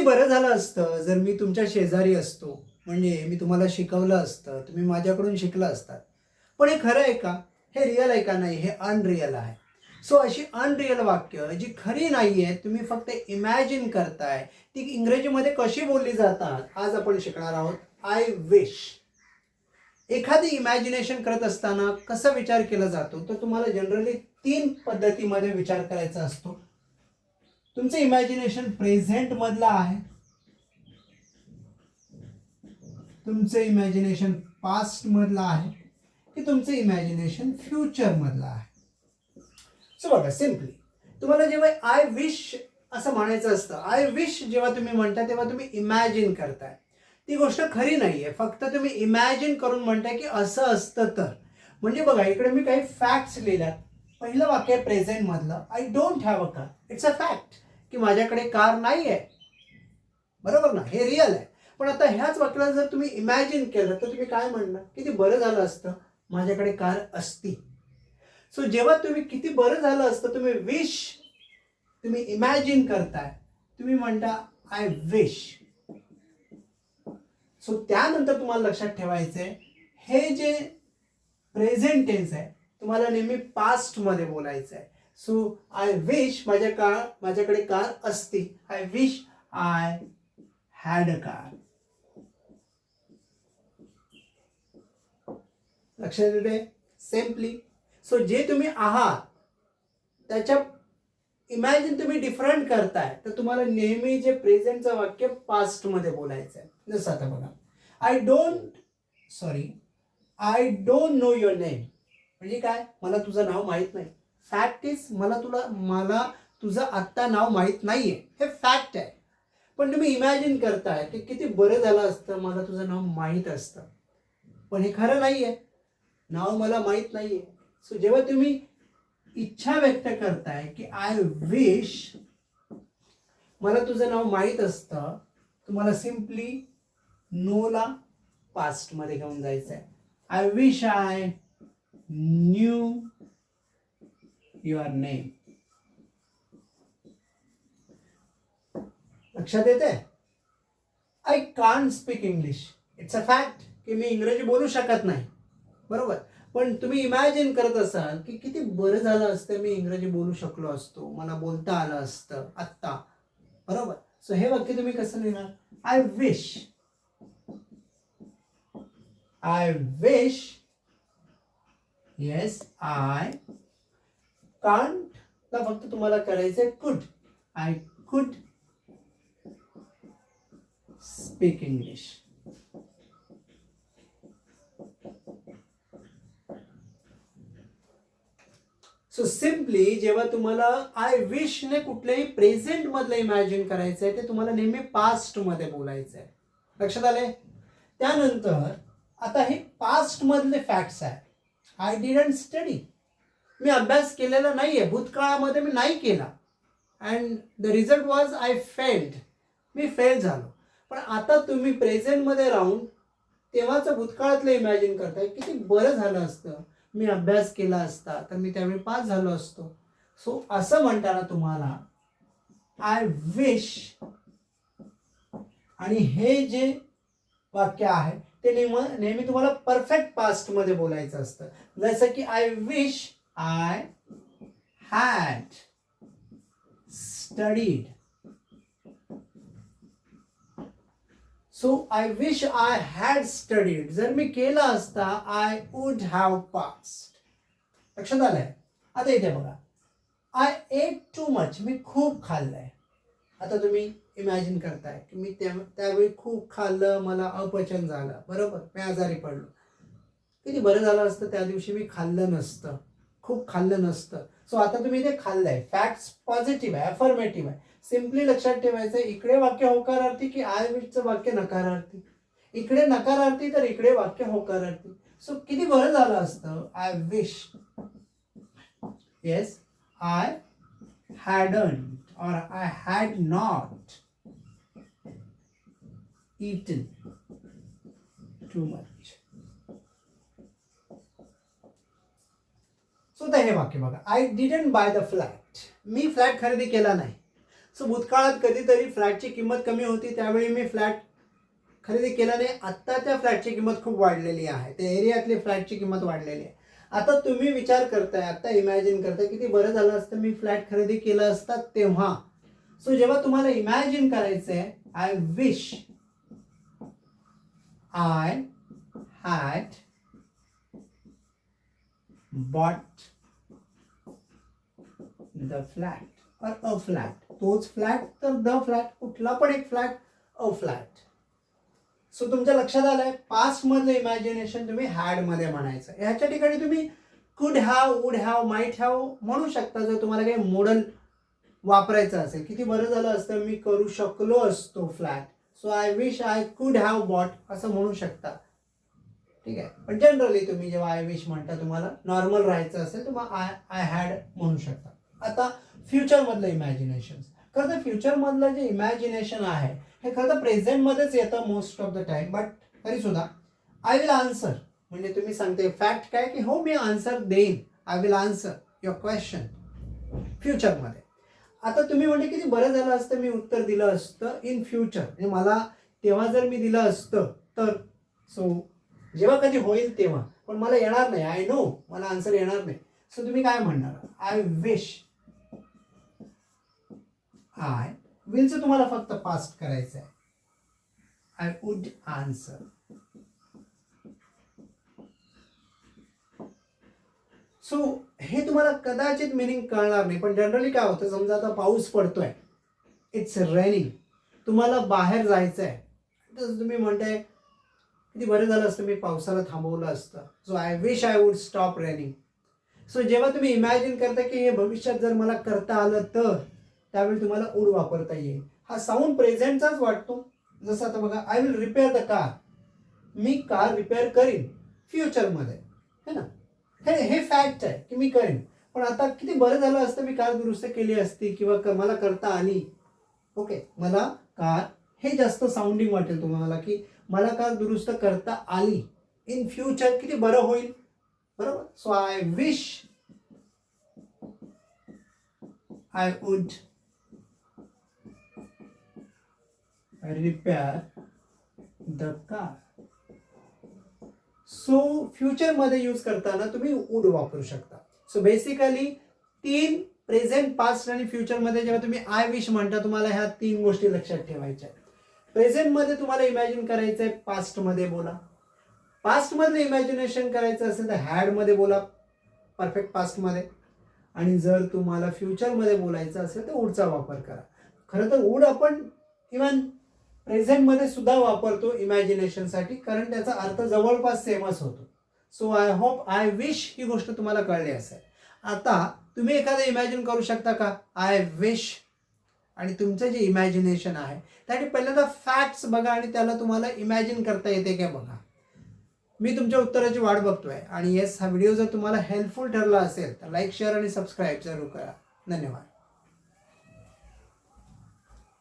बरं झालं असतं जर मी तुमच्या शेजारी असतो, म्हणजे मी तुम्हाला शिकवलं असतं, तुम्ही माझ्याकडून शिकलं असतात. पण हे खरं आहे का? हे रिअल आहे का? नाही, हे अनरिअल आहे. सो अशी अनरिअल वाक्य जी खरी नाही आहेत, तुम्ही फक्त इमॅजिन करताय, ती इंग्रजीमध्ये कशी बोलली जातात आज आपण शिकणार आहोत. I wish. एखादी इमॅजिनेशन करत असताना कसा विचार केला जातो, तर तुम्हाला जनरली 3 पद्धतीमध्ये विचार करायचा असतो. तुमचं इमॅजिनेशन प्रेझेंट मधलं आहे, तुमचं इमॅजिनेशन पास्ट मधलं आहे, की तुमचं इमॅजिनेशन फ्युचर मधलं आहे. सो बघा, सिम्पली तुम्हाला जेव्हा आय विश असं म्हणायचं असतं, आय विश जेव्हा तुम्ही म्हणता तेव्हा तुम्ही इमॅजिन करताय. ती गोष्ट खरी नाहीये, फक्त तुम्ही इमॅजिन करून म्हणताय की असं असतं तर. म्हणजे बघा, इकडे मी काही फॅक्ट्स लिहिल्यात. पहिलं वाक्य आहे प्रेझेंट मधलं, I don't have a car. It's a fact की माझ्याकडे कार नाही आहे, बरोबर ना, हे रिअल आहे. पण आता ह्याच वाक्याला जर तुम्ही इमॅजिन केलं तर तुम्ही काय म्हणणार, किती बरं झालं असतं माझ्याकडे कार असती. सो जेव्हा तुम्ही किती बरं झालं असतं तुम्ही विश, तुम्ही इमॅजिन करताय, तुम्ही म्हणता आय विश. सो त्यानंतर तुम्हाला लक्षात ठेवायचंय, हे जे प्रेझेंट टेन्स आहे तुम्हाला नेहमी पास्ट मध्ये बोलायचं आहे. सो आय विश माझ्याकडे कार असती. I wish I had a car. लक्षात येते सिम्पली. सो जे तुम्ही आहात त्याच्या इमॅजिन तुम्ही डिफरंट करताय, तर तुम्हाला नेहमी जे प्रेझेंटचं वाक्य पास्ट मध्ये बोलायचं आहे. जसं आता बघा, I don't know your name. म्हणजे काय, मला तुझं नाव माहित नाही. फॅक्ट इज मला तुझं आत्ता नाव माहित नाहीये, हे फॅक्ट आहे. पण तुम्ही इमॅजिन करताय की किती बरं झालं असतं मला तुझं नाव माहीत असतं. पण हे खरं नाहीये, नाव मला माहीत नाहीये. सो जेव्हा तुम्ही इच्छा व्यक्त करताय की आय विश मला तुझं नाव माहीत असतं, तुम्हाला सिम्पली नोला पास्ट मध्ये घेऊन जायचं आहे. I wish I new your name. लक्षात येते? I can't speak English. It's a fact की मी इंग्रजी बोलू शकत नाही, बरोबर. पण तुम्ही इमॅजिन करत असाल की किती बरं झालं असतं मी इंग्रजी बोलू शकलो असतो, मला बोलता आलं असतं आत्ता, बरोबर. सो हे वाक्य तुम्ही कसं लिहिणार, I wish yes I can't, तर फक्त तुम्हाला करायचंय कुड. I could speak English. So simply जेव्हा तुम्हाला आय विश ने कुठल्याही प्रेझेंट मधलं इमॅजिन करायचंय, ते तुम्हाला नेहमी पास्ट मध्ये बोलायचंय. लक्षात आले? त्यानंतर आता हे पास्ट मधले फॅक्ट्स आहे. I didn't study. मी अभ्यास केलेला नाहीये, भूतकाळामध्ये मी नाही केला. And the result was I failed. Me fail झालो. पण आता तुम्ही प्रेझेंटमध्ये राहून तेव्हाचं भूतकाळातलं इमॅजिन करताय, किती बरं झालं असतं मी अभ्यास केला असता तर मी त्यावेळी पास झालो असतो. सो असं म्हणताना तुम्हाला आय विश आणि हे जे वाक्य आहे ते नेहमी तुम्हाला परफेक्ट पास्ट मध्ये बोलायचं असतं. जसं की I wish I had studied. So I wish I had studied, जर मी केलं असता आय वुड हॅव पास्ड. लक्षात आलंय? आता इथे बघा, आय एट टू मच. मी खूप खाल्लंय. आता तुम्ही इमॅजिन करताय की मी त्यावेळी खूप खाल्लं, मला अपचन झालं, बरोबर, मी आजारी पडलो. किती बरं झालं असतं त्या दिवशी मी खाल्लं नसतं, खूप खाल्लं नसतं. सो आता तुम्ही ते खाल्लंय, फॅक्ट्स पॉझिटिव्ह आहे, अफर्मेटिव्ह आहे. सिम्पली लक्षात ठेवायचं, इकडे वाक्य होकारार्थी की आय विशचं वाक्य नकारार्थी. इकडे नकारार्थी तर इकडे वाक्य होकारार्थी. सो किती बरं झालं असतं, I wish yes I hadn't or I had not eaten too much. So हे वाक्य बघा, I didn't by the flat. Me flat खरेदी केला नाही. सो भूतकाळात कधीतरी फ्लॅटची किंमत कमी होती, त्यावेळी मी फ्लॅट खरेदी केला नाही. आत्ता त्या फ्लॅटची किंमत खूप वाढलेली आहे, त्या एरियातली फ्लॅटची किंमत वाढलेली आहे. आता तुम्ही विचार करताय, आता इमॅजिन करताय किती बरं झालं असतं मी फ्लॅट खरेदी केला असता तेव्हा. सो जेव्हा तुम्हाला इमॅजिन करायचंय, I wish I had bought the flat or a flat, तोच फ्लॅट तर द फ्लॅट, कुठला पण एक फ्लॅट, अ फ्लॅट. सो तुमच्या लक्षात आलंय, पास्ट मधलं इमॅजिनेशन तुम्ही हॅड मध्ये म्हणायचं. ह्याच्या ठिकाणी तुम्ही could have, would have, might have म्हणू शकता जर तुम्हाला काही मॉडल वापरायचं असेल. किती बरं झालं असतं मी करू शकलो असतो flat, so I wish I could have bought असं म्हणू शकता. ठीक आहे, पण जनरली तुम्ही जेव्हा आय विश म्हणता, तुम्हाला नॉर्मल राहायचं असेल तुम्हाला आय हॅड म्हणू शकता. आता फ्युचर मधलं इमॅजिनेशन, खरं तर फ्युचर मधलं जे इमॅजिनेशन आहे हे खरं तर प्रेझेंट मध्येच येतं most of the time, but तरी सुद्धा आय विल आन्सर म्हणजे तुम्ही सांगते फॅक्ट काय की हो मी आन्सर देईन, I will answer your question फ्युचरमध्ये. आता तुम्ही म्हणजे किती बरं झालं असतं मी उत्तर दिलं असतं इन फ्युचर, म्हणजे मला तेव्हा जर मी दिलं असतं तर, सो जेव्हा कधी होईल तेव्हा, पण मला येणार नाही, आय नो मला आन्सर येणार नाही. सो तुम्ही काय म्हणणार, आय विश, आय विलचं तुम्हाला फक्त पास्ट करायचं आहे, आय वुड आन्सर. सो हे तुम्हाला कदाचित मिनिंग कळणार नाही, पण जनरली काय होतं, समजा आता पाऊस पडतोय, इट्स रेनिंग, तुम्हाला बाहेर जायचं आहे, तर तुम्ही म्हणताय किती बरं झालं असतं मी पावसाला थांबवलं असतं, so I wish I would stop raining. So जेव्हा तुम्ही इमॅजिन करता की हे भविष्यात जर मला करता आलं तर, त्यावेळी तुम्हाला वुड वापरता येईल. हा साऊंड प्रेझेंटचाच वाटतो. जसं आता बघा, I will repair the car, me car repair करीन फ्युचरमध्ये, है ना, हे फॅक्ट आहे की मी करेन. पण आता किती बरं झालं असतं मी कार दुरुस्त केली असती किंवा मला करता आली. ओके, मला कार हे जास्त साऊंडिंग वाटेल तुम्हाला की मला कार दुरुस्त करता आली. इन फ्युचर किती बरं होईल, बरोबर. So I wish I would repair the car. So फ्युचरमध्ये यूज करताना तुम्ही वुड वापरू शकता. सो बेसिकली 3 प्रेझेंट, पास्ट आणि फ्युचरमध्ये जेव्हा तुम्ही आय विश म्हणता, तुम्हाला ह्या 3 गोष्टी लक्षात ठेवायच्या. प्रेझेंटमध्ये तुम्हाला इमॅजिन करायचं आहे, पास्टमध्ये बोला. पास्टमधलं इमॅजिनेशन करायचं असेल तर हॅडमध्ये बोला, परफेक्ट पास्टमध्ये. आणि जर तुम्हाला फ्युचरमध्ये बोलायचं असेल तर वुडचा वापर करा. खरं तर वुड आपण इव्हन प्रेझेंटमध्ये सुद्धा वापरतो इमॅजिनेशनसाठी, कारण त्याचा अर्थ जवळपास सेमच होतो. So I hope, I wish ही गोष्ट तुम्हाला कळली असेल. आता तुम्ही एखादं इमॅजिन करू शकता का, आय विश, आणि तुमचं जे इमॅजिनेशन आहे त्यासाठी पहिल्यांदा फॅक्ट्स बघा आणि त्याला तुम्हाला इमॅजिन करता येते का बघा. मी तुमच्या उत्तराची वाट बघतोय. आणि येस, हा व्हिडिओ जर तुम्हाला हेल्पफुल ठरला असेल तर लाईक, शेअर आणि सबस्क्राईब जरूर करा. धन्यवाद.